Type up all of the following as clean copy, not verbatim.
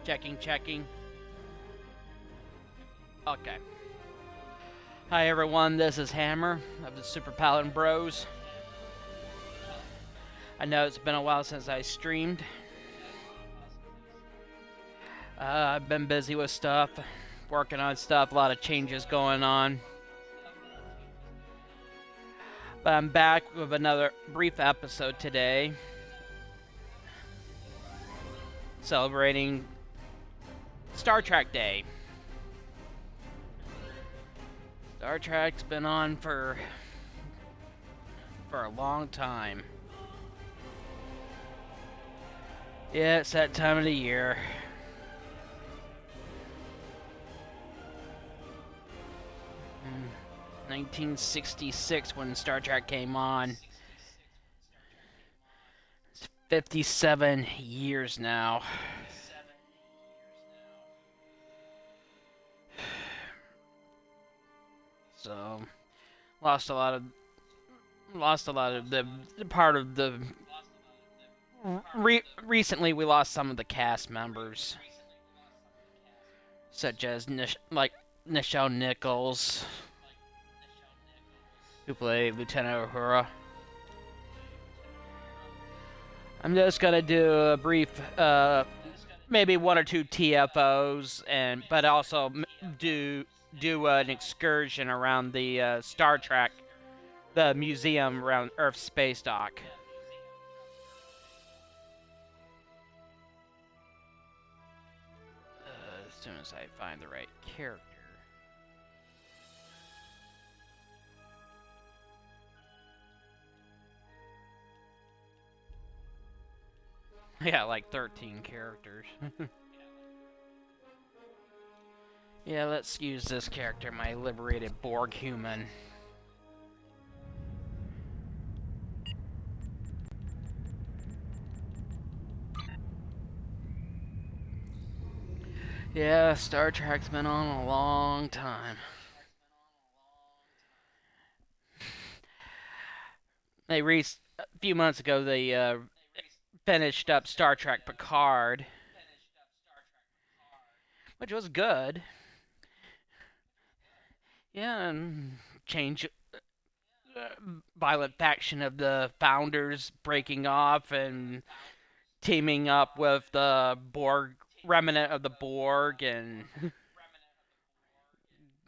Checking, checking. Okay. Hi everyone, this is Hammer of the Super Paladin Bros. I know it's been a while since I streamed. I've been busy with stuff, working on stuff, a lot of changes going on. But I'm back with another brief episode today, celebrating Star Trek Day. Star Trek's been on for a long time. Yeah, it's that time of the year. In 1966 when Star Trek came on. It's 57 years now. So, lost a lot of the part of the. Recently, we lost some of the cast members, such as Nichelle Nichols, who played Lieutenant Uhura. I'm just gonna do a brief, maybe one or two TFOs, but also do an excursion around the Star Trek, the museum around Earth Space Dock. As soon as I find the right character. Yeah, like 13 characters. Yeah, let's use this character, my liberated Borg human. Yeah, Star Trek's been on a long time. A few months ago, they finished up Star Trek Picard, which was good. Yeah, and change violent faction of the founders breaking off and teaming up with the Borg remnant of the Borg, and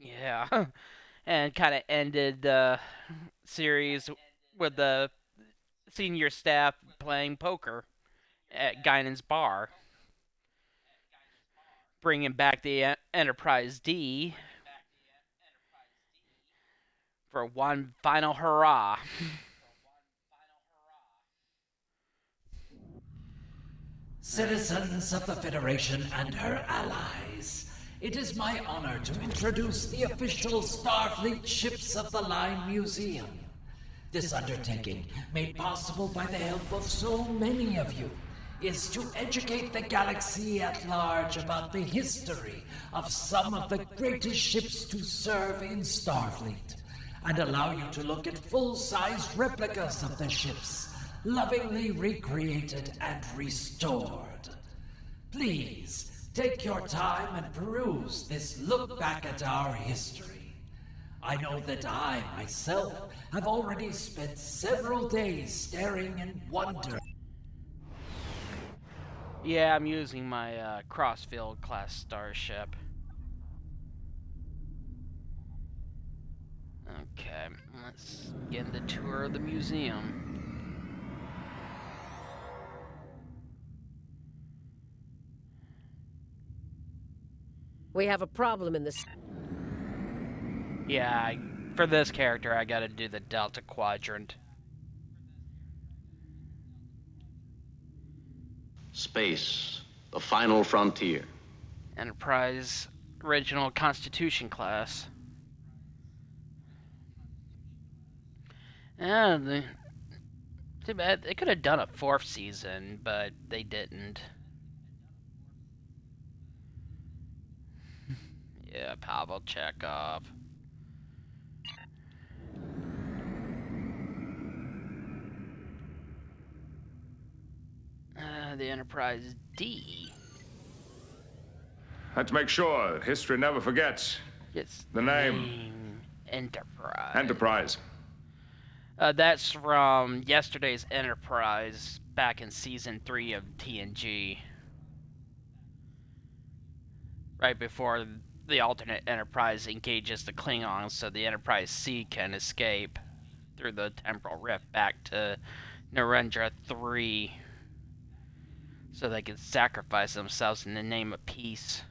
yeah, and kind of ended the series with the senior staff playing poker at Guinan's bar, bringing back the Enterprise D for one final hurrah. Citizens of the Federation and her allies, it is my honor to introduce the official Starfleet Ships of the Line Museum. This undertaking, made possible by the help of so many of you, is to educate the galaxy at large about the history of some of the greatest ships to serve in Starfleet, and allow you to look at full-sized replicas of the ships, lovingly recreated and restored. Please, take your time and peruse this look back at our history. I know that I, myself, have already spent several days staring in wonder. Yeah, I'm using my Crossfield class starship. Okay, let's get the tour of the museum. We have a problem in this. Yeah, for this character, I gotta do the Delta Quadrant. Space, the final frontier. Enterprise original Constitution class. Yeah, too bad. They could have done a 4th season, but they didn't. Yeah, Pavel Chekhov. The Enterprise D. Let's make sure that history never forgets. It's The name. Enterprise. Enterprise. That's from yesterday's Enterprise back in season 3 of TNG. Right before the alternate Enterprise engages the Klingons so the Enterprise C can escape through the temporal rift back to Narendra 3 so they can sacrifice themselves in the name of peace.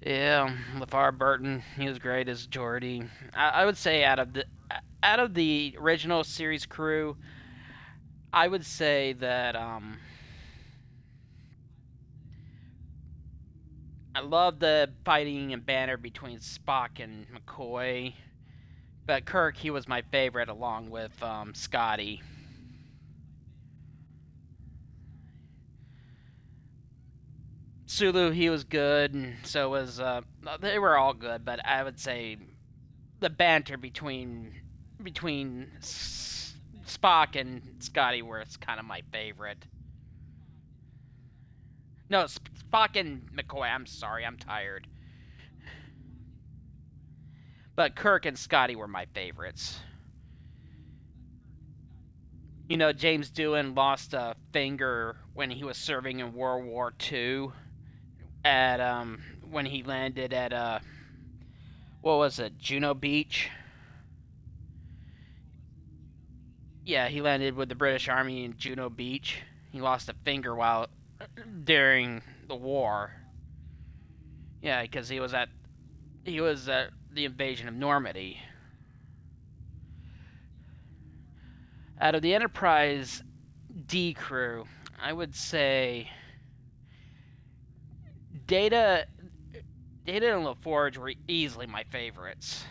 Yeah, LeVar Burton, he was great as Geordi. I would say out of the original series crew, I would say that I love the fighting and banter between Spock and McCoy, but Kirk, he was my favorite along with Scotty. Sulu, he was good, and so was they were all good, but I would say the banter between Spock and Scotty was kind of my favorite. No, Spock and McCoy. I'm sorry, I'm tired. But Kirk and Scotty were my favorites. You know, James Doohan lost a finger when he was serving in World War II. At when he landed at what was it, Juno Beach? Yeah, he landed with the British Army in Juno Beach. He lost a finger while during the war. Yeah, because he was at the invasion of Normandy. Out of the Enterprise D crew, I would say Data and LaForge were easily my favorites.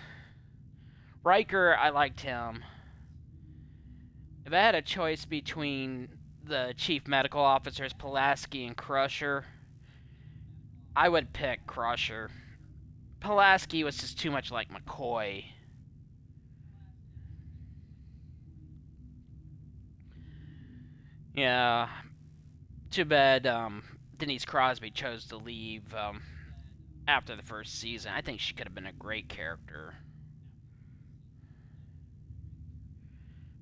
Riker, I liked him. If I had a choice between the chief medical officers, Pulaski and Crusher, I would pick Crusher. Pulaski was just too much like McCoy. Yeah, too bad Denise Crosby chose to leave after the first season. I think she could have been a great character.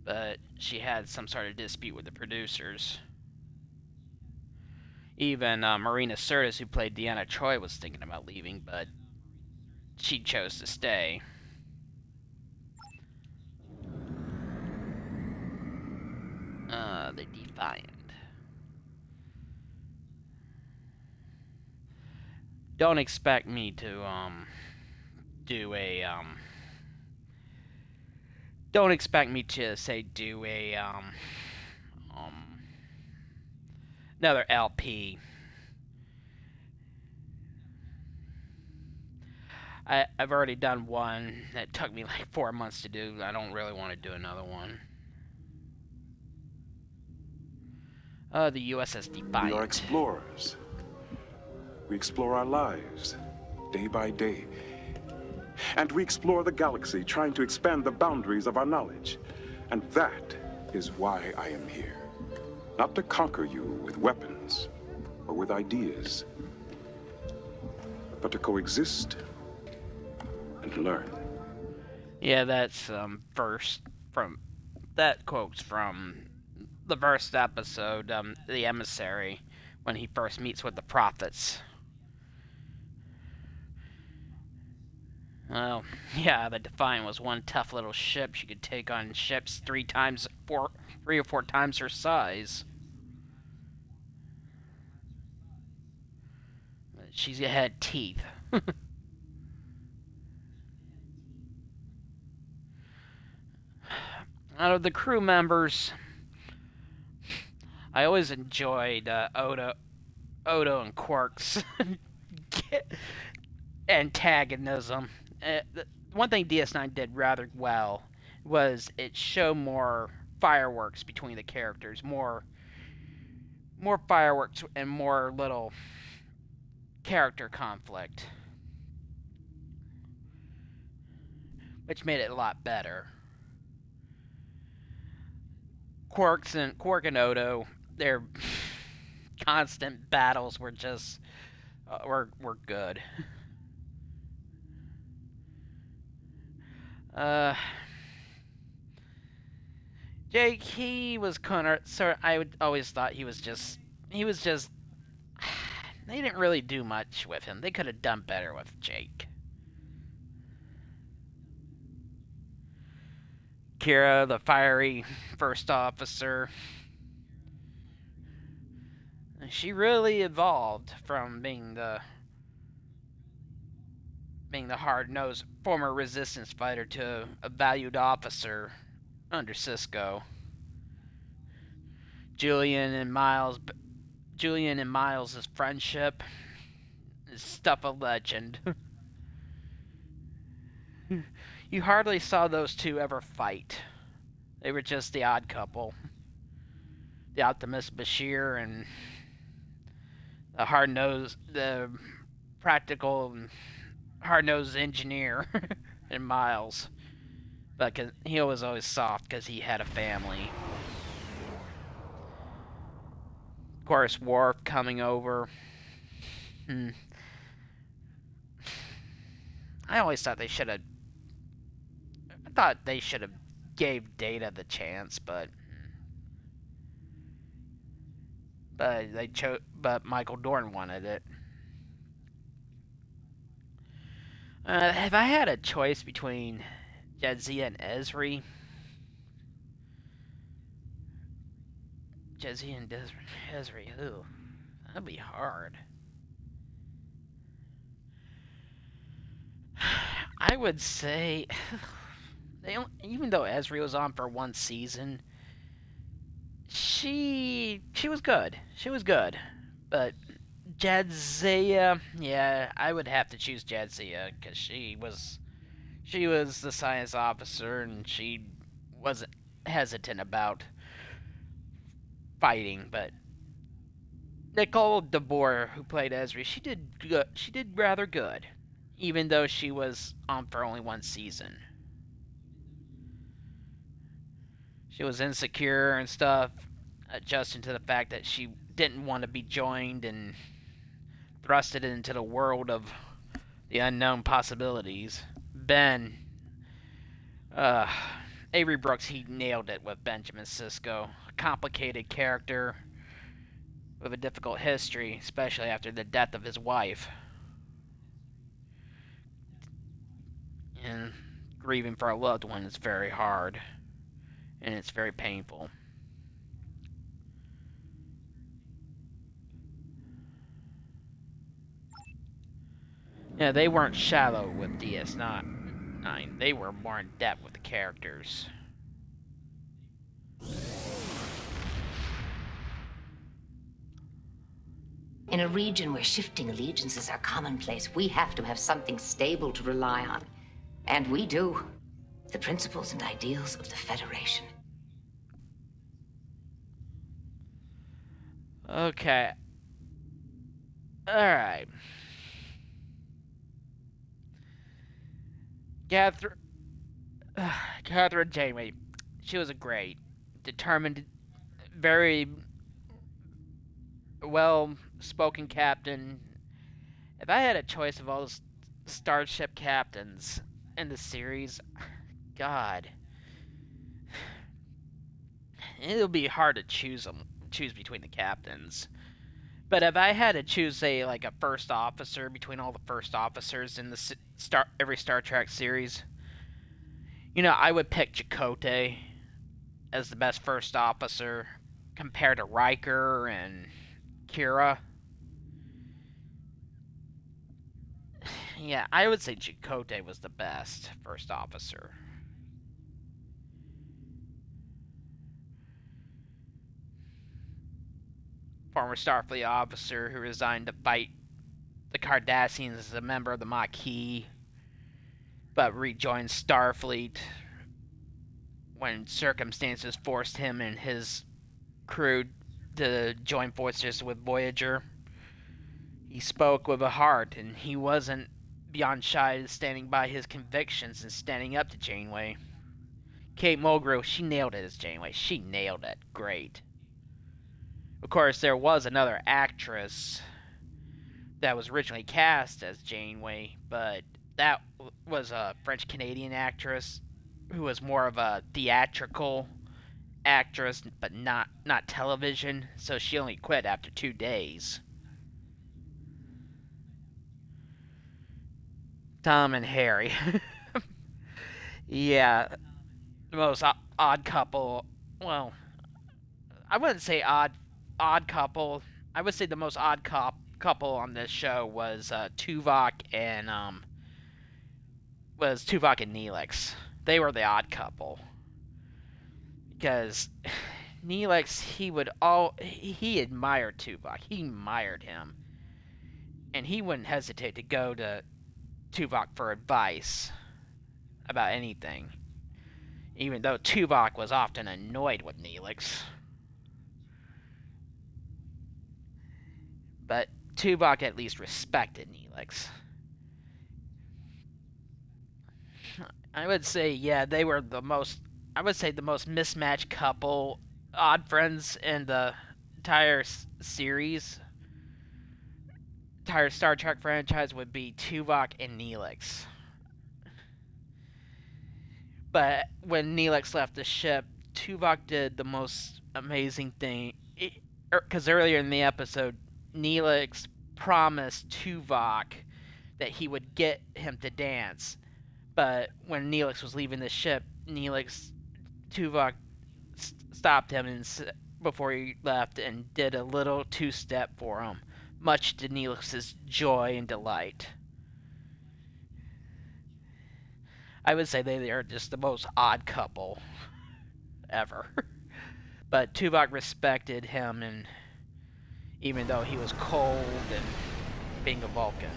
But she had some sort of dispute with the producers. Even Marina Sirtis, who played Deanna Troi, was thinking about leaving, but she chose to stay. The Defiant. Don't expect me to do a don't expect me to say do a another LP. I've already done one that took me like 4 months to do. I don't really want to do another one. The USS Defiant. We are explorers. We explore our lives, day by day. And we explore the galaxy, trying to expand the boundaries of our knowledge. And that is why I am here. Not to conquer you with weapons or with ideas, but to coexist and learn. Yeah, that's that quote's from the first episode, The Emissary, when he first meets with the prophets. Well, yeah, the Defiant was one tough little ship. She could take on ships 3 or 4 times her size. She had teeth. Out of the crew members, I always enjoyed Odo and Quark's antagonism. One thing DS9 did rather well was it showed more fireworks between the characters, more fireworks and more little character conflict. which made it a lot better. Quark and Odo, their constant battles were just were good. Jake, he was kind of I always thought he was just they didn't really do much with him. They could have done better with Jake. Kira, the fiery first officer, she really evolved from being the hard-nosed former resistance fighter to a valued officer under Sisko. Julian and Miles' friendship is stuff of legend. You hardly saw those two ever fight. They were just the odd couple. The optimist Bashir and the practical hard-nosed engineer and Miles. But he was always soft because he had a family. Of course, Worf coming over. I always thought they should have gave Data the chance, but Michael Dorn wanted it. If I had a choice between Jadzia and Ezri, ooh, that'd be hard. I would say, even though Ezri was on for one season, she was good. She was good, but Jadzia, yeah, I would have to choose Jadzia because she was the science officer and she wasn't hesitant about fighting. But Nicole DeBoer, who played Ezri, she did good. She did rather good, even though she was on for only one season. She was insecure and stuff, adjusting to the fact that she didn't want to be joined and thrusted into the world of the unknown possibilities. Ben, Avery Brooks, he nailed it with Benjamin Sisko. A complicated character with a difficult history, especially after the death of his wife. And grieving for a loved one is very hard. And it's very painful. Yeah, they weren't shallow with DS9. They were more in depth with the characters. In a region where shifting allegiances are commonplace, we have to have something stable to rely on. And we do. The principles and ideals of the Federation. Okay. Alright. Catherine Janeway. She was a great, determined, very well-spoken captain. If I had a choice of all those starship captains in the series, God, it'll be hard to choose between the captains. But if I had to choose, say, like a first officer between all the first officers in the every Star Trek series, I would pick Chakotay as the best first officer compared to Riker and Kira. Yeah, I would say Chakotay was the best first officer. Former Starfleet officer who resigned to fight the Cardassians as a member of the Maquis, but rejoined Starfleet when circumstances forced him and his crew to join forces with Voyager. He spoke with a heart, and he wasn't beyond shy of standing by his convictions and standing up to Janeway. Kate Mulgrew, she nailed it as Janeway. She nailed it. Great. Of course, there was another actress that was originally cast as Janeway, but that was a French-Canadian actress who was more of a theatrical actress, but not television, so she only quit after 2 days. Tom and Harry. Yeah, the most odd couple. Well, I wouldn't say odd couple. I would say the most odd couple on this show was Tuvok and Neelix. They were the odd couple because Neelix, he admired Tuvok. He admired him, and he wouldn't hesitate to go to Tuvok for advice about anything, even though Tuvok was often annoyed with Neelix. But Tuvok at least respected Neelix. I would say, yeah, they were the most mismatched couple, odd friends in the entire series. Entire Star Trek franchise would be Tuvok and Neelix. But when Neelix left the ship, Tuvok did the most amazing thing. Because earlier in the episode, Neelix promised Tuvok that he would get him to dance. But when Neelix was leaving the ship, Tuvok stopped him before he left and did a little two-step for him, much to Neelix's joy and delight. I would say they are just the most odd couple ever. But Tuvok respected him, and even though he was cold and being a Vulcan.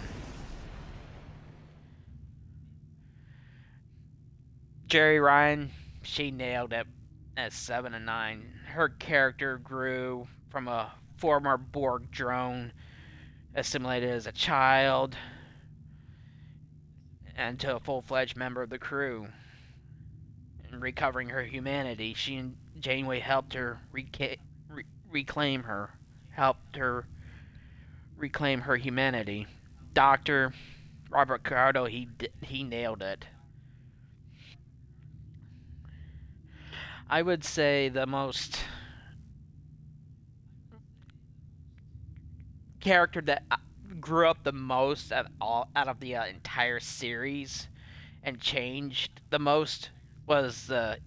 Jeri Ryan, she nailed it as 7 of 9. Her character grew from a former Borg drone assimilated as a child and to a full-fledged member of the crew. In recovering her humanity, she and Janeway helped her reclaim her humanity. Dr. Robert Picardo, he nailed it. I would say the most character that grew up the most out of the entire series and changed the most was the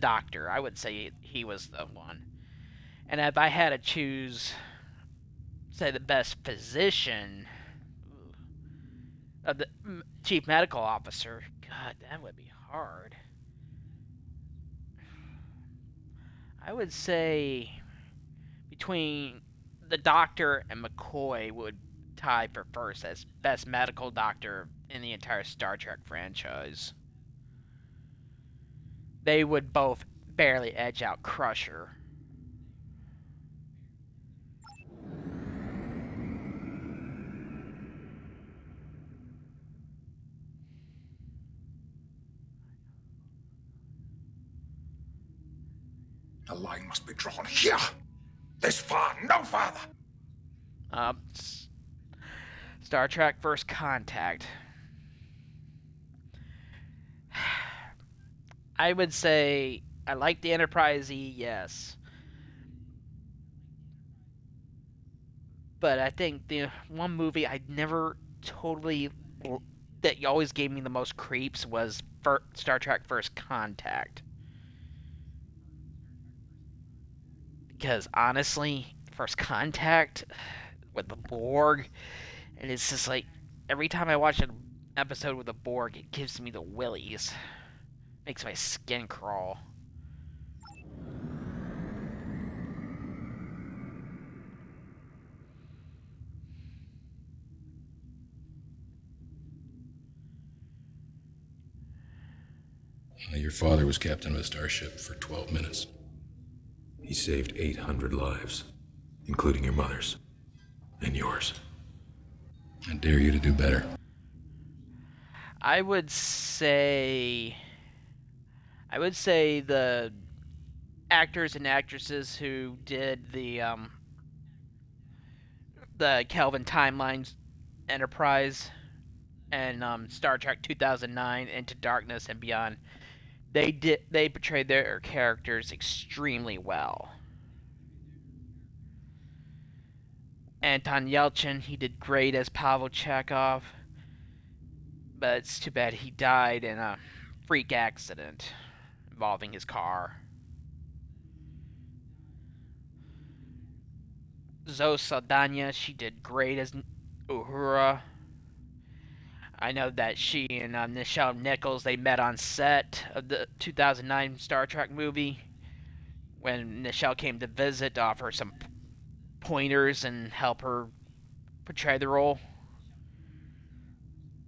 Doctor. I would say he was the one. And if I had to choose, say, the best physician, the chief medical officer, God, that would be hard. I would say between the Doctor and McCoy would tie for first as best medical doctor in the entire Star Trek franchise. They would both barely edge out Crusher. The line must be drawn here. This far, no farther. Star Trek First Contact. I would say I like the Enterprise E, yes. But I think the one movie I never totally... that always gave me the most creeps was Star Trek First Contact. Because honestly, First Contact with the Borg, and it's just like every time I watch an episode with the Borg, it gives me the willies. Makes my skin crawl. Your father was captain of a starship for 12 minutes. He saved 800 lives, including your mother's. And yours. I dare you to do better. I would say the actors and actresses who did the Kelvin Timelines Enterprise and Star Trek 2009 Into Darkness and Beyond, they portrayed their characters extremely well. Anton Yelchin, he did great as Pavel Chekhov, but it's too bad he died in a freak accident involving his car. Zoe Saldana, she did great as Uhura. I know that she and Nichelle Nichols, they met on set of the 2009 Star Trek movie when Nichelle came to visit to offer some pointers and help her portray the role.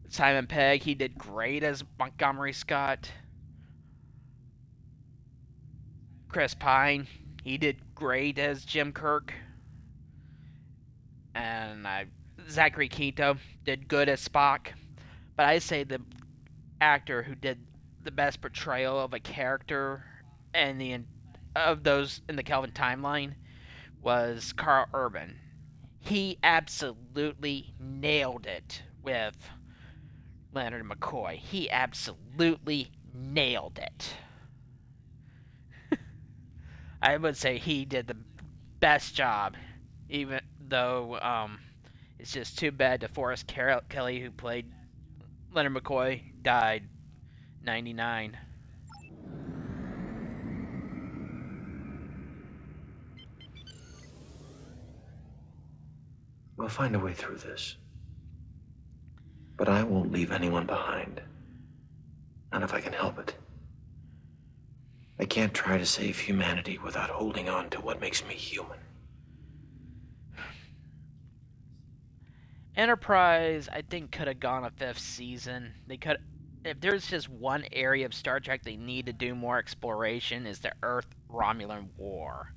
Simon Pegg, he did great as Montgomery Scott. Chris Pine, he did great as Jim Kirk. And Zachary Quinto did good as Spock. But I say the actor who did the best portrayal of a character of those in the Kelvin timeline was Carl Urban. He absolutely nailed it with Leonard McCoy. He absolutely nailed it. I would say he did the best job, even though it's just too bad DeForest Kelly, who played Leonard McCoy, died 99. We'll find a way through this. But I won't leave anyone behind. Not if I can help it. I can't try to save humanity without holding on to what makes me human. Enterprise, I think, could have gone a 5th season. They could, if there's just one area of Star Trek they need to do more exploration, is the Earth-Romulan War.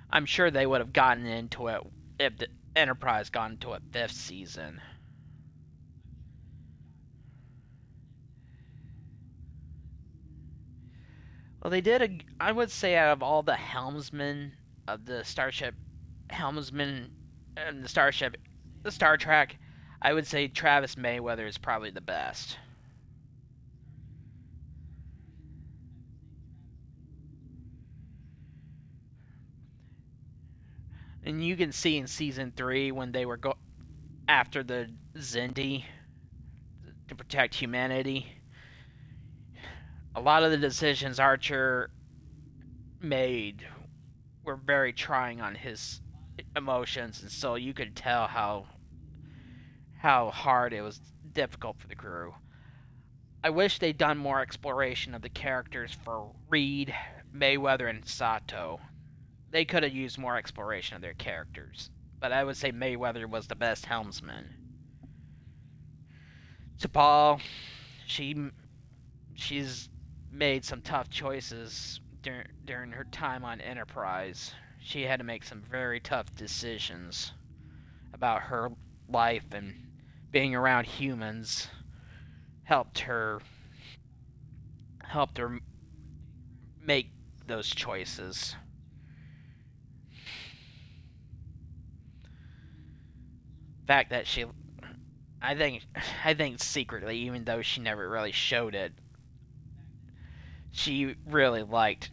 I'm sure they would have gotten into it if the Enterprise got into a 5th season. Well, they did I would say out of all the helmsmen of the Starship, helmsman and the Star Trek, I would say Travis Mayweather is probably the best. And you can see in season 3 when they were after the Xindi to protect humanity, a lot of the decisions Archer made were very trying on his emotions, and so you could tell how hard it was difficult for the crew. I wish they'd done more exploration of the characters for Reed, Mayweather, and Sato. They could have used more exploration of their characters, but I would say Mayweather was the best helmsman. T'Pol, she's made some tough choices during her time on Enterprise. She had to make some very tough decisions about her life, and being around humans helped her make those choices. The fact that I think secretly, even though she never really showed it, she really liked.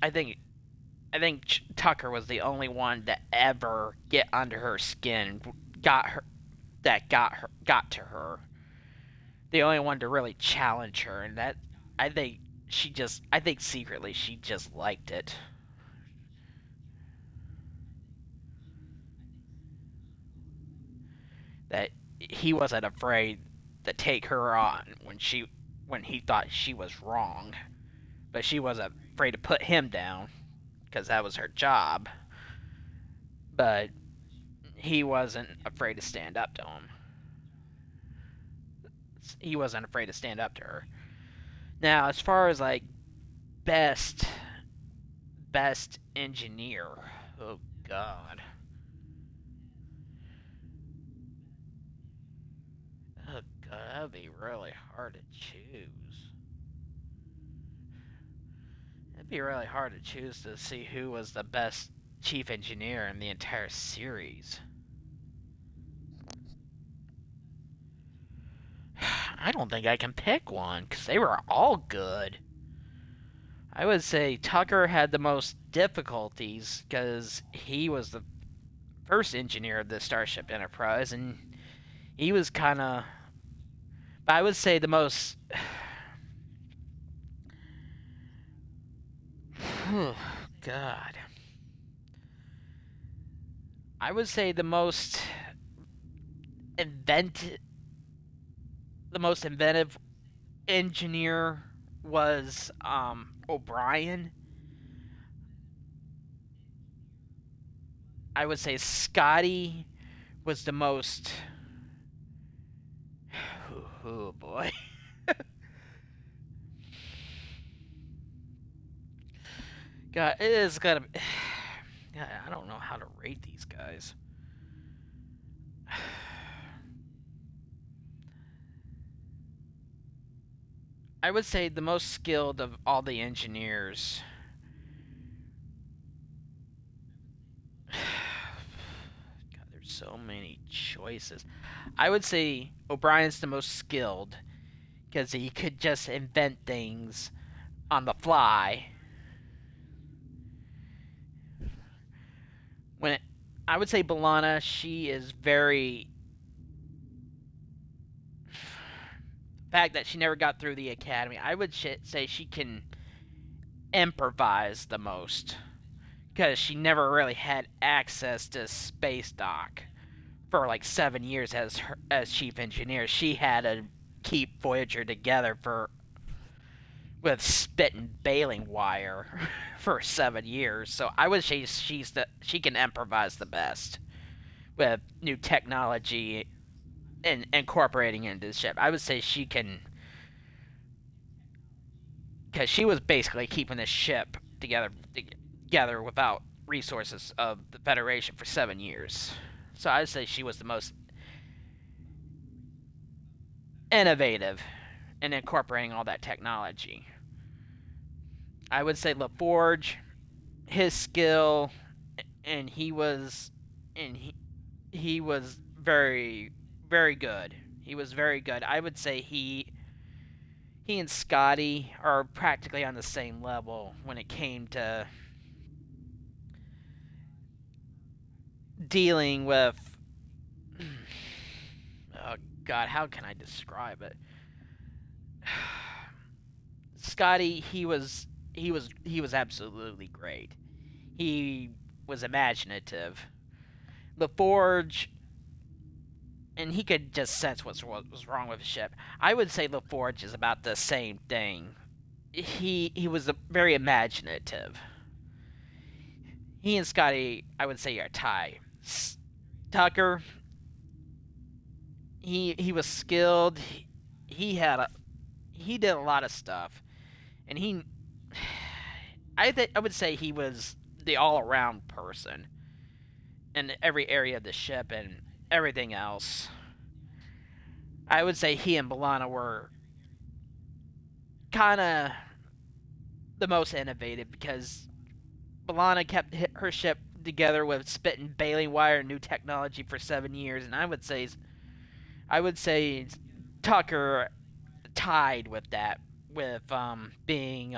I think Tucker was the only one to ever get under her skin, got to her. The only one to really challenge her, and that I think secretly she just liked it. That he wasn't afraid to take her on when he thought she was wrong, but she wasn't afraid to put him down because that was her job. But he wasn't afraid to stand up to him. He wasn't afraid to stand up to her. Now, as far as like best engineer, oh god. God, that'd be really hard to choose. It'd be really hard to choose to see who was the best chief engineer in the entire series. I don't think I can pick one, because they were all good. I would say Tucker had the most difficulties, because he was the first engineer of the Starship Enterprise, and he was kind of... I would say the most... God. I would say the most inventive engineer was O'Brien. I would say Scotty was the most... Oh boy. God, it is gotta be... God, I don't know how to rate these guys. I would say the most skilled of all the engineers. God, there's so many choices. I would say O'Brien's the most skilled because he could just invent things on the fly. I would say B'Elanna, she is very... The fact that she never got through the academy, I would say she can improvise the most. Because she never really had access to space dock for like 7 years as chief engineer. She had to keep Voyager together with spit and baling wire for 7 years. So I would say she can improvise the best with new technology and incorporating into the ship. I would say she can, because she was basically keeping the ship together without resources of the Federation for 7 years. So I would say she was the most innovative in incorporating all that technology. I would say LaForge, his skill, and he was very, very good. He was very good. I would say he and Scotty are practically on the same level when it came to dealing with... Oh God, how can I describe it? Scotty, he was absolutely great. He was imaginative. LaForge, and he could just sense what was wrong with the ship. I would say LaForge is about the same thing. He was very imaginative. He and Scotty, I would say, are tied. Tucker, he was skilled. He did a lot of stuff, and I would say he was the all-around person in every area of the ship and everything else. I would say he and B'Elanna were kind of the most innovative, because B'Elanna kept her ship together with spit and baling wire and new technology for 7 years, and I would say Tucker tied with that, with being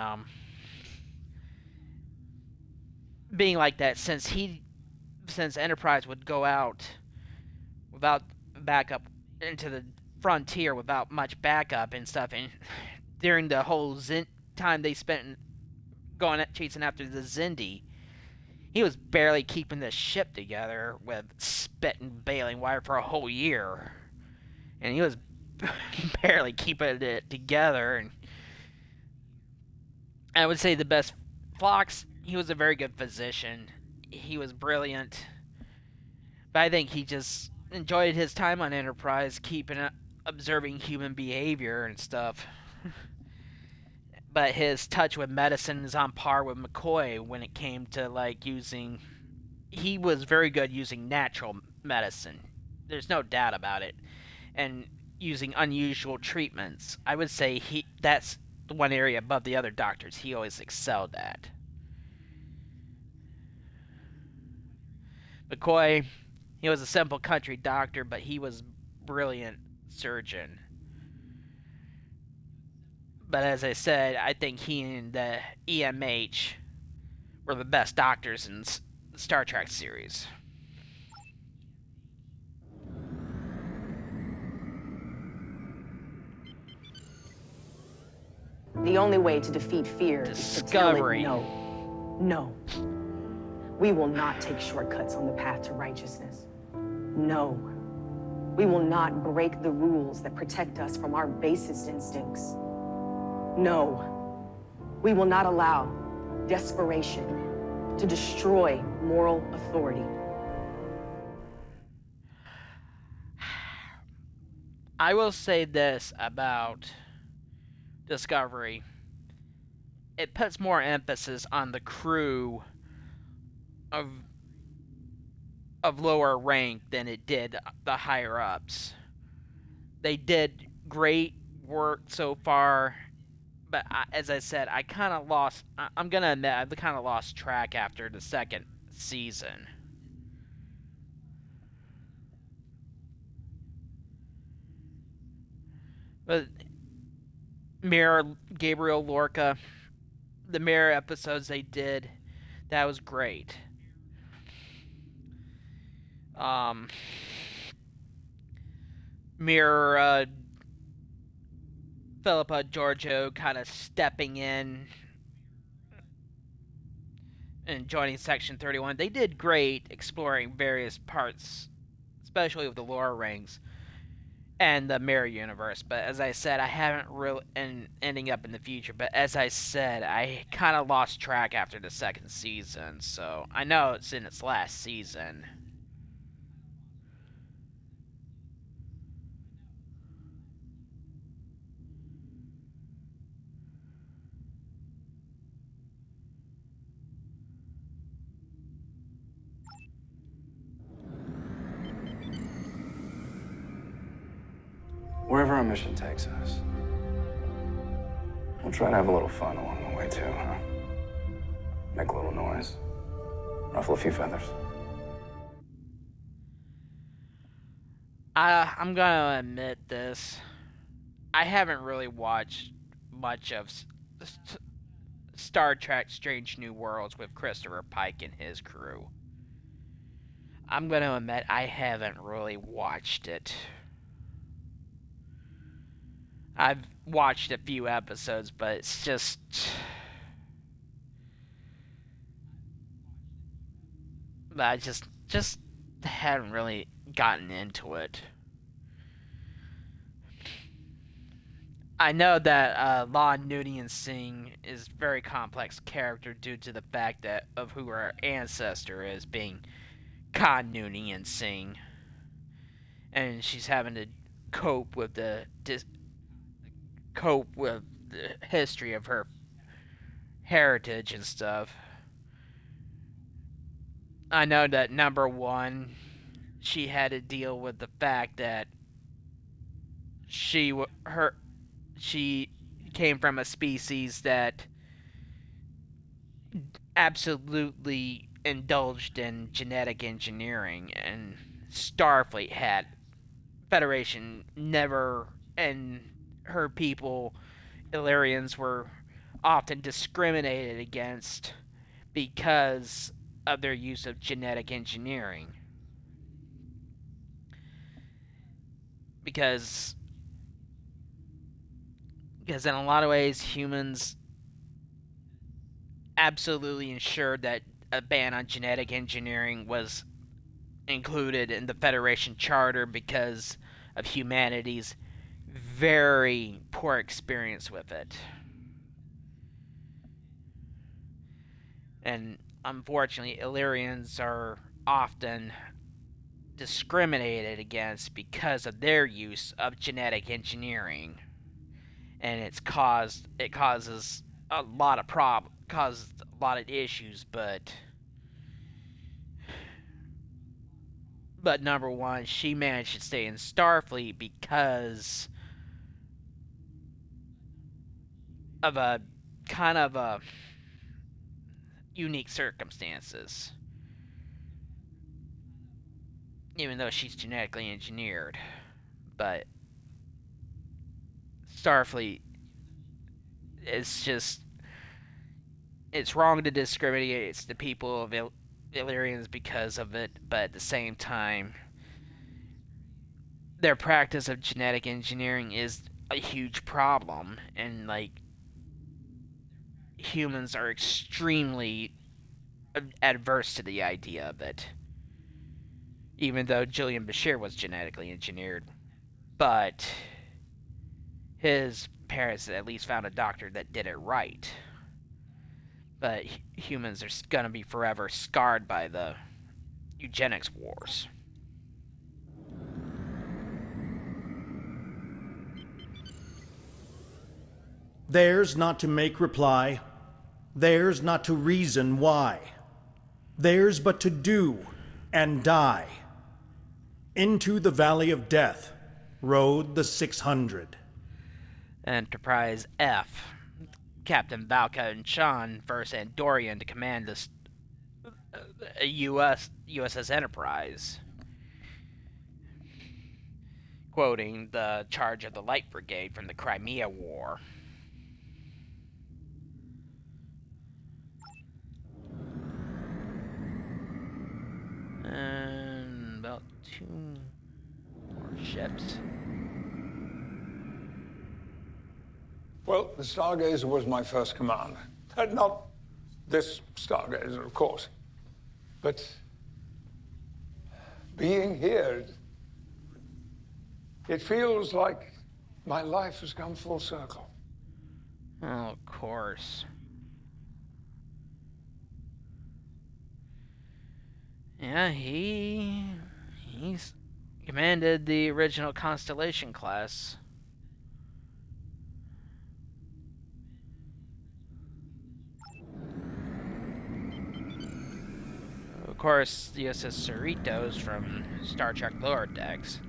like that, since Enterprise would go out without backup into the frontier without much backup and stuff, and during the whole time they spent chasing after the Xindi, he was barely keeping the ship together with spit and baling wire for a whole year, and he was barely keeping it together. And I would say the best Phlox, he was a very good physician. He was brilliant, but I think he just enjoyed his time on Enterprise, observing human behavior and stuff. But his touch with medicine is on par with McCoy when it came to using... He was very good using natural medicine. There's no doubt about it. And using unusual treatments. I would say that's the one area above the other doctors he always excelled at. McCoy, he was a simple country doctor, but he was a brilliant surgeon. But as I said, I think he and the EMH were the best doctors in the Star Trek series. The only way to defeat fear is to tell it no. No. We will not take shortcuts on the path to righteousness. No. We will not break the rules that protect us from our basest instincts. No. We will not allow desperation to destroy moral authority. I will say this about Discovery. It puts more emphasis on the crew of lower rank than it did the higher ups. They did great work so far, but as I said, I kind of lost. I'm gonna admit, I kind of lost track after the second season. But Mirror, Gabriel Lorca, the Mirror episodes they did, that was great. Mirror, Philippa Georgiou kind of stepping in and joining Section 31. They did great exploring various parts, especially with the lower ranks and the Mirror universe. But as I said, I haven't really ending up in the future. But as I said, I kind of lost track after the second season. So I know it's in its last season. Wherever our mission takes us, we'll try to have a little fun along the way, too, huh? Make a little noise. Ruffle a few feathers. I'm gonna admit this. I haven't really watched much of Star Trek Strange New Worlds with Christopher Pike and his crew. I'm gonna admit I haven't really watched it. I've watched a few episodes, but it's just... I just haven't really gotten into it. I know that Lon Noonien Singh is a very complex character due to the fact that of who her ancestor is, being Khan Noonien Singh. And she's having to cope with the history of her heritage and stuff. I know that number one, she had to deal with the fact that she came from a species that absolutely indulged in genetic engineering, and Starfleet had Federation never, and her people, Illyrians, were often discriminated against because of their use of genetic engineering. Because in a lot of ways, humans absolutely ensured that a ban on genetic engineering was included in the Federation Charter because of humanity's very poor experience with it. And unfortunately, Illyrians are often discriminated against because of their use of genetic engineering. And it causes a lot of issues, but But number one, she managed to stay in Starfleet because of a kind of a unique circumstances. Even though she's genetically engineered. But Starfleet is just... It's wrong to discriminate against the people of Illyrians because of it, but at the same time, their practice of genetic engineering is a huge problem, and, like, humans are extremely adverse to the idea of it. Even though Julian Bashir was genetically engineered. But his parents at least found a doctor that did it right. But humans are going to be forever scarred by the eugenics wars. Theirs not to make reply, theirs not to reason why, theirs but to do and die. Into the Valley of Death rode the 600. Enterprise F. Captain Valka and Sean first Andorian to command this USS Enterprise. Quoting the charge of the Light Brigade from the Crimea War. And about 2 more ships. Well, the Stargazer was my first command. Not this Stargazer, of course. But being here, it feels like my life has come full circle. Oh, of course. Yeah, he's commanded the original Constellation class. Of course, the USS Cerritos from Star Trek Lower Decks.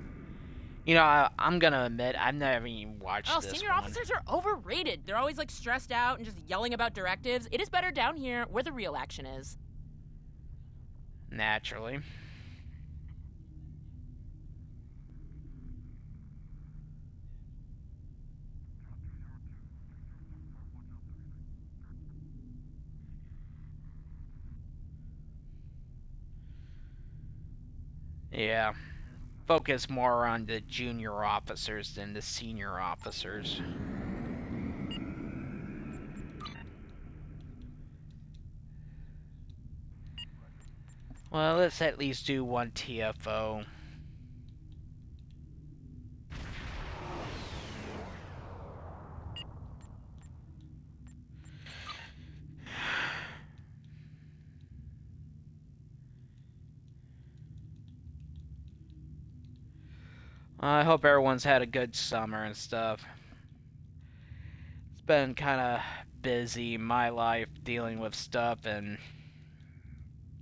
You know, I'm gonna admit, I've never even watched this senior one. officers are overrated. They're always, like, stressed out and just yelling about directives. It is better down here, where the real action is. Naturally. Yeah. Focus more on the junior officers than the senior officers. Well, let's at least do one TFO. I hope everyone's had a good summer and stuff. It's been kind of busy in my life dealing with stuff and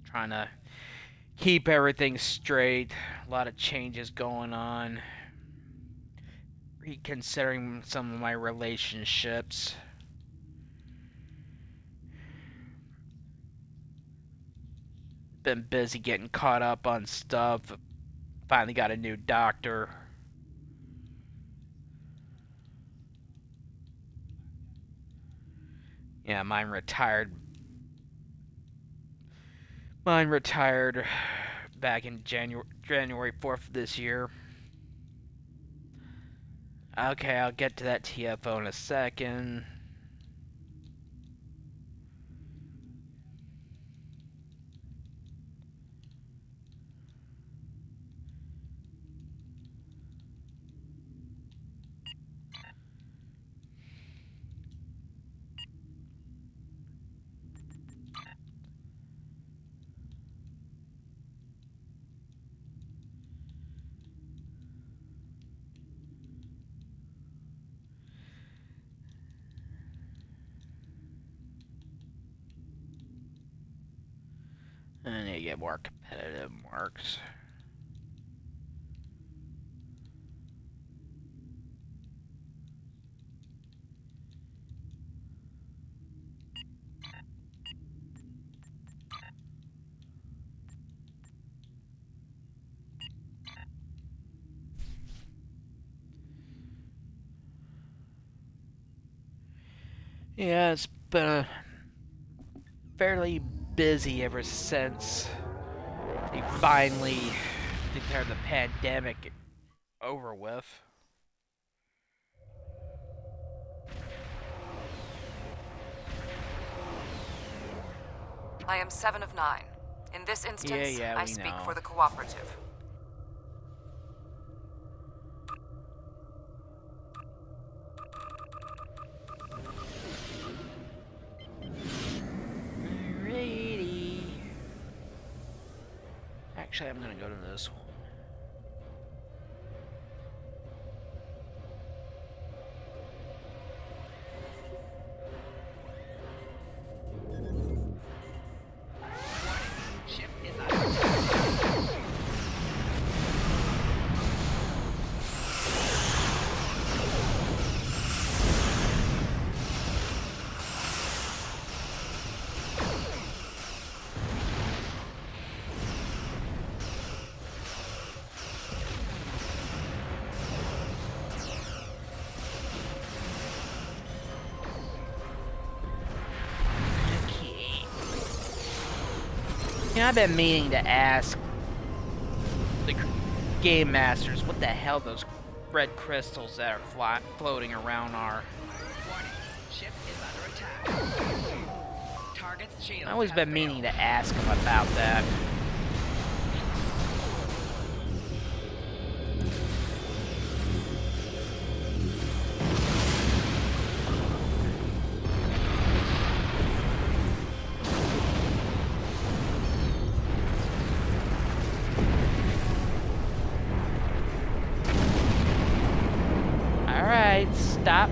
trying to keep everything straight. A lot of changes going on. Reconsidering some of my relationships. Been busy getting caught up on stuff. Finally got a new doctor. Yeah, mine retired. Mine retired back in January 4th of this year. Okay, I'll get to that TFO in a second. I need to get more competitive marks. Yeah, it's been fairly busy ever since they finally declared the pandemic over with. I am 7 of 9. In this instance, Yeah, I we speak know. for the cooperative. Alrighty. Actually, I'm gonna go to this one. Ship is under attack. You know, I've been meaning to ask the game masters what the hell those red crystals that are floating around are. Warning. Ship is under attack. Target's shield. I've always been meaning to ask them about that. Alright, stop.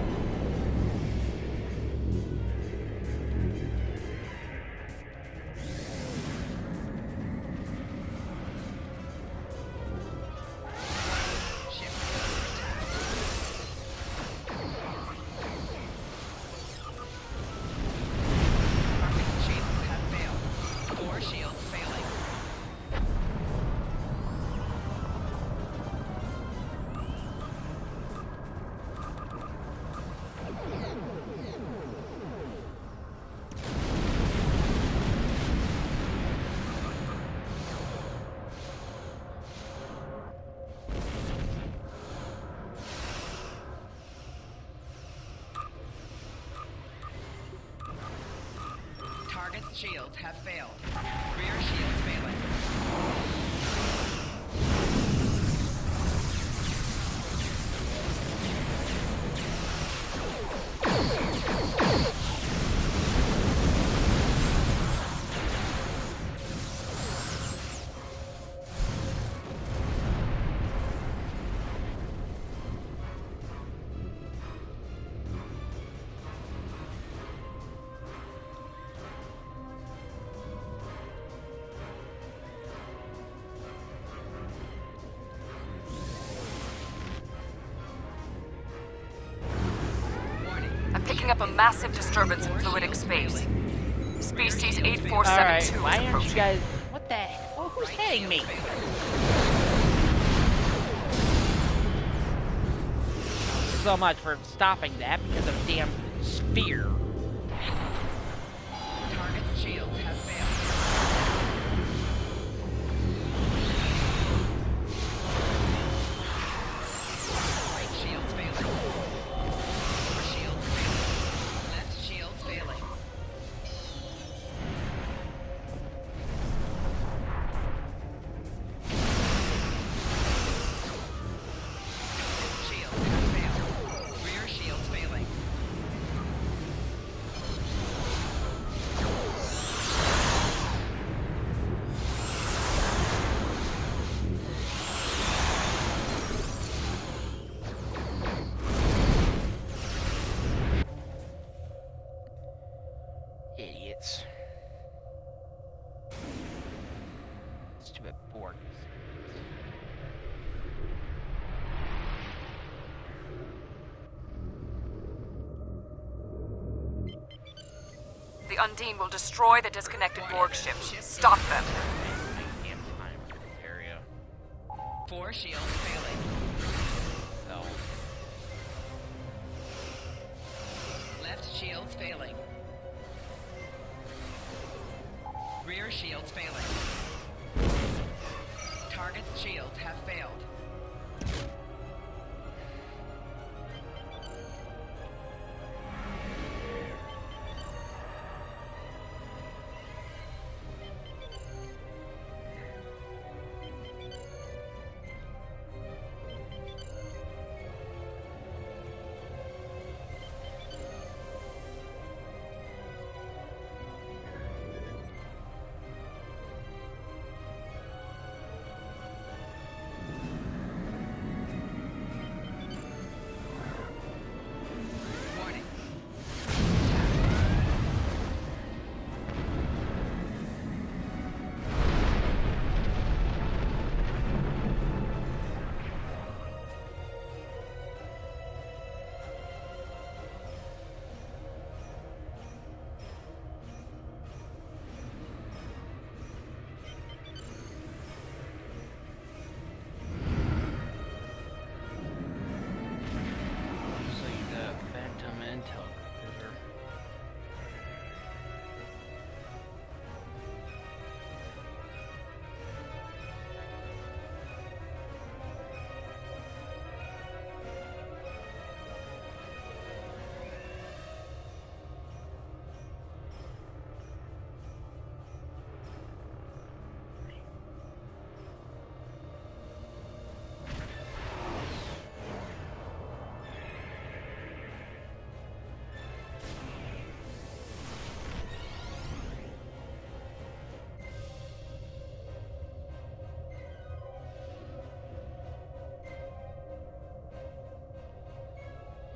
Shields have failed. 4 shields failing. Target's shields have failed. Rear shields failing. I'm picking up a massive disturbance in fluidic space. Species 8472 Alright, is why aren't you approaching. guys... What the heck? Oh, who's hitting me? So much for stopping that because of a damn sphere. Target's shields have failed. Right shields failing. 4 shields failing. Left shields failing. Shields have failed. Rear shields failing. Idiots. Stupid Borg. The Undine will destroy the disconnected Borg ships. Stop them. Damn time for this area. 4 shields failing. So. Left Shields failing. Rear shields failing. Target's shields have failed.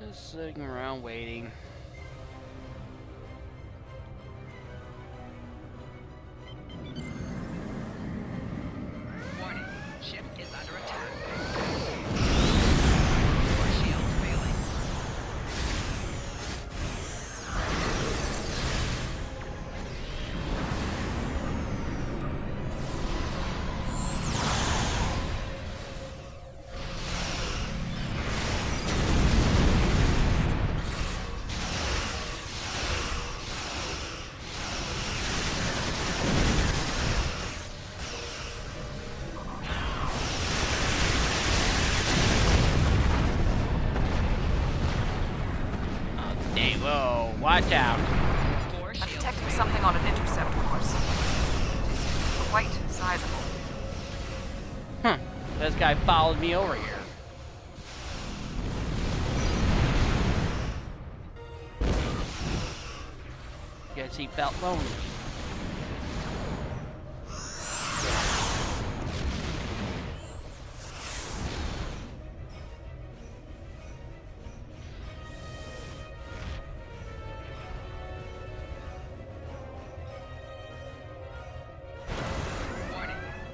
Just sitting around waiting. Warning, ship is under attack. Your shields failing. Whoa, watch out. I'm detecting something on an intercept course. It's quite sizable. Huh. This guy followed me over here. Guess he felt lonely.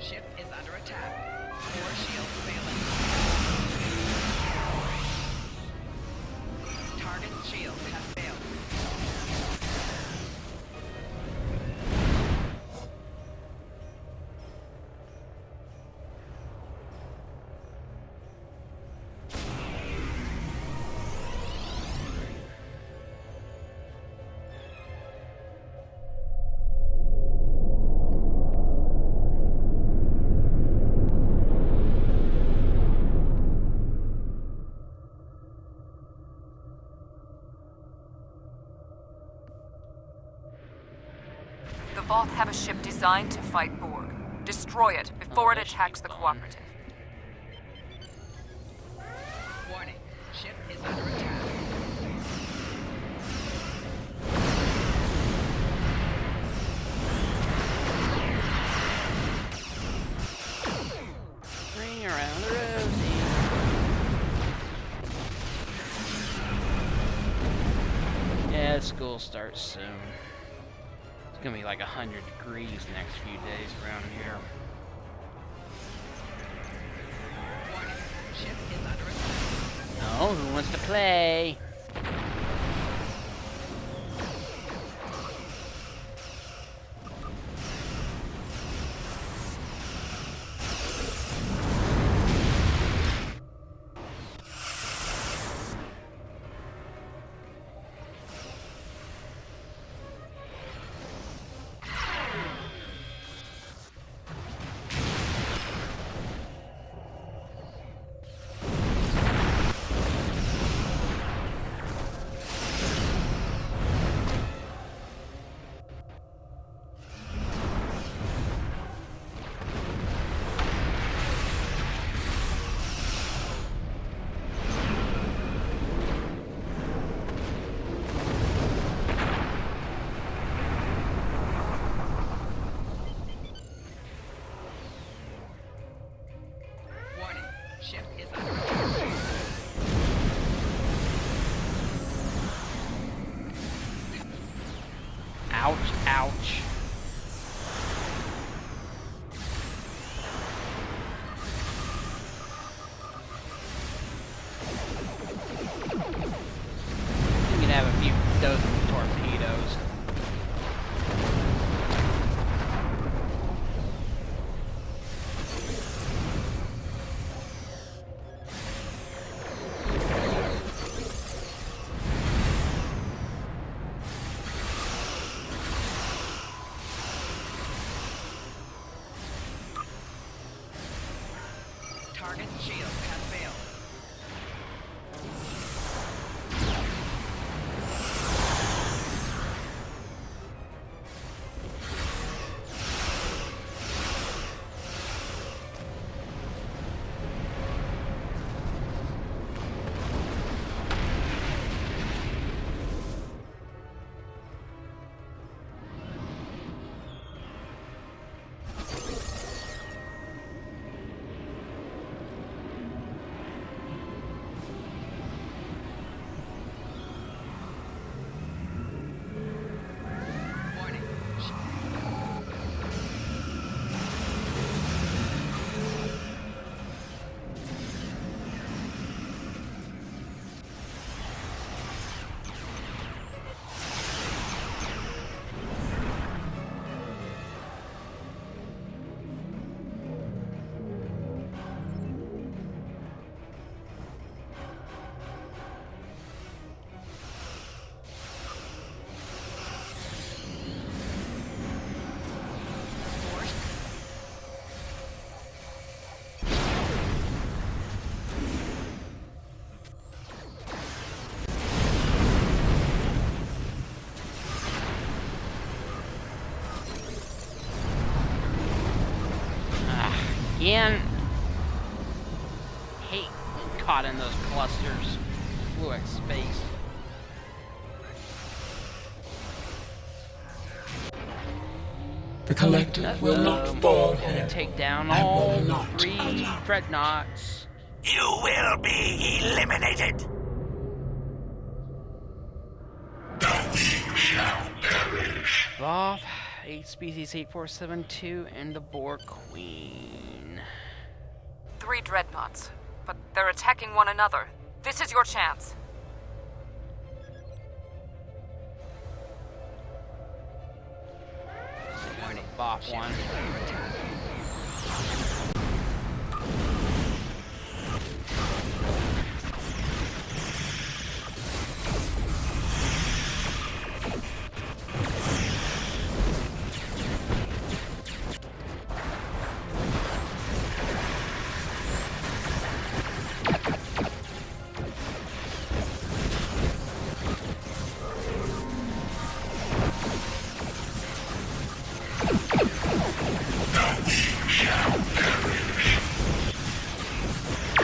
Ship is under attack. Core shields failing. Target's shields have failed. The Vault have a ship designed to fight Borg. Destroy it before it attacks the Cooperative. Warning, ship is under attack. Ring around the rosy. Yeah, school starts soon. It's gonna be like 100 degrees the next few days around here. Warning, ship is under attack. Oh, who wants to play? Ouch. You can have a few dozen torpedoes. Target shield has failed. Again. Hate caught in those clusters. Fluid space. The collective will not fall here. Take down I all will not 3 dreadnoughts. You will be eliminated. Shall perish. Voth, 8 species 8472, and the Boar Queen. 3 dreadnoughts, but they're attacking one another. This is your chance. Voth one.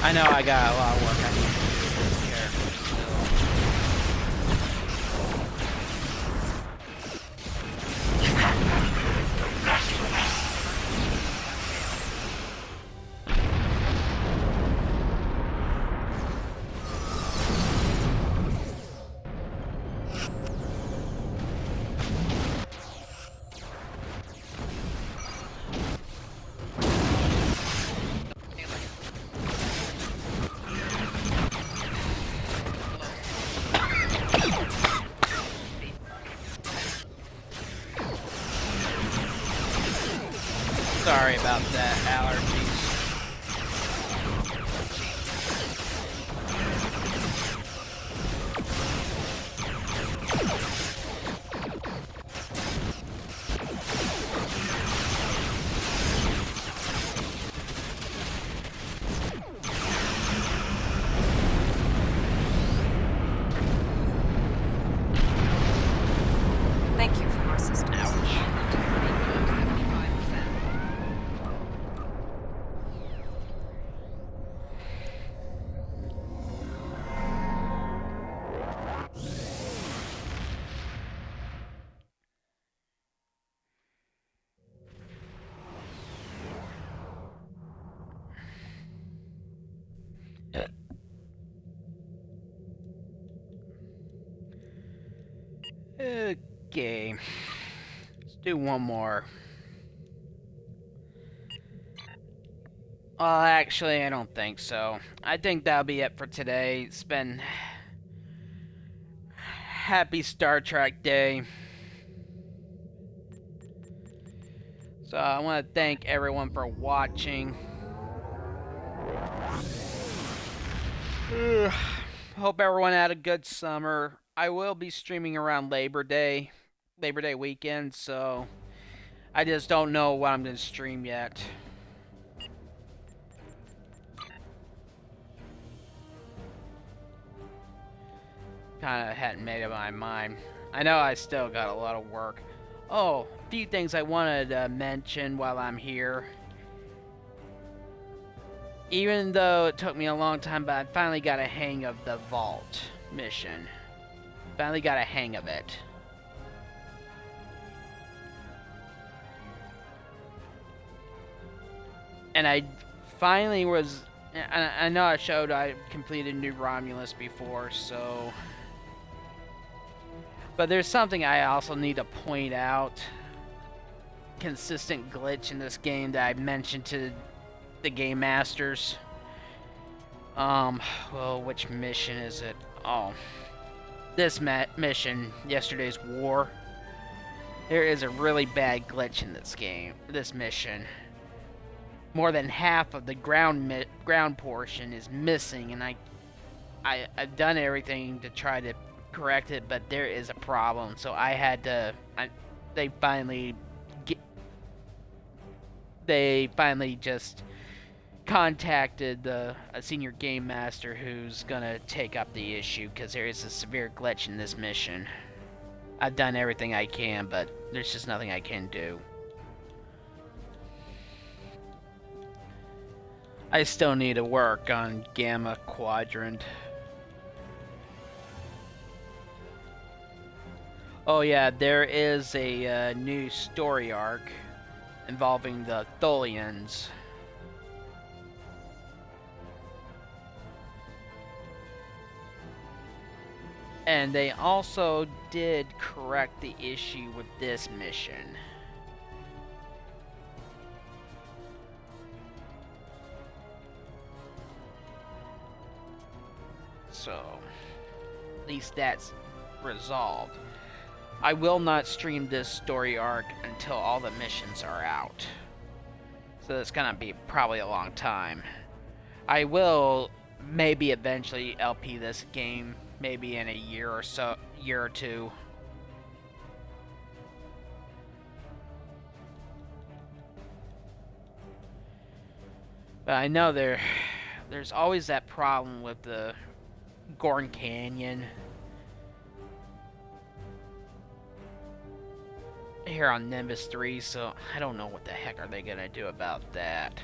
I know I got a lot of work I need to do with this character Sorry about that, allergies. Thank you for your assistance. Okay. do one more. Actually, I don't think so. I think that'll be it for today. It's been happy Star Trek Day. So I want to thank everyone for watching. Hope everyone had a good summer. I will be streaming around Labor Day weekend, so I just don't know what I'm going to stream yet. Kind of hadn't made up my mind. I know I still got a lot of work. Oh, a few things I wanted to mention while I'm here. Even though it took me a long time, but I finally got a hang of the Vault mission. Finally got a hang of it. And I finally was... I know I showed I completed New Romulus before, so... But there's something I also need to point out. Consistent glitch in this game that I mentioned to the Game Masters. Well, which mission is it? Oh. This mission, Yesterday's War. There is a really bad glitch in this mission. More than half of the ground portion is missing, and I've done everything to try to correct it, but there is a problem. So I had to. They finally just contacted a senior game master who's gonna take up the issue because there is a severe glitch in this mission. I've done everything I can, but there's just nothing I can do. I still need to work on Gamma Quadrant. Oh yeah, there is a new story arc involving the Tholians. And they also did correct the issue with this mission. So, at least that's resolved. I will not stream this story arc until all the missions are out. So it's gonna be probably a long time. I will maybe eventually LP this game, maybe in a year or two. But I know there's always that problem with the Gorn Canyon here on Nimbus 3, so I don't know what the heck are they gonna do about that.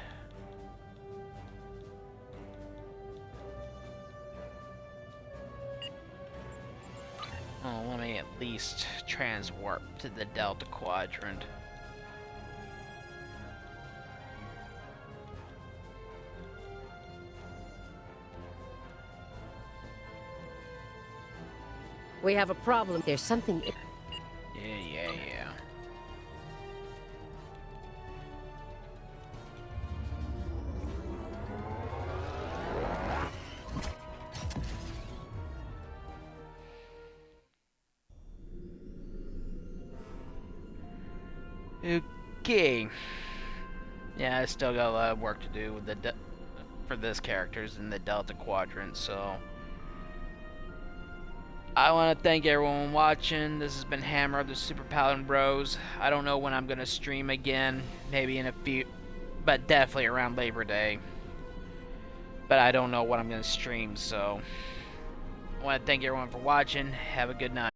Oh, let me at least transwarp to the Delta Quadrant. We have a problem. There's something... Yeah. Okay. Yeah, I still got a lot of work to do with for this characters in the Delta Quadrant, so... I want to thank everyone watching. This has been Hammer of the Super Paladin Bros. I don't know when I'm going to stream again. Maybe in a few... But definitely around Labor Day. But I don't know what I'm going to stream, so... I want to thank everyone for watching. Have a good night.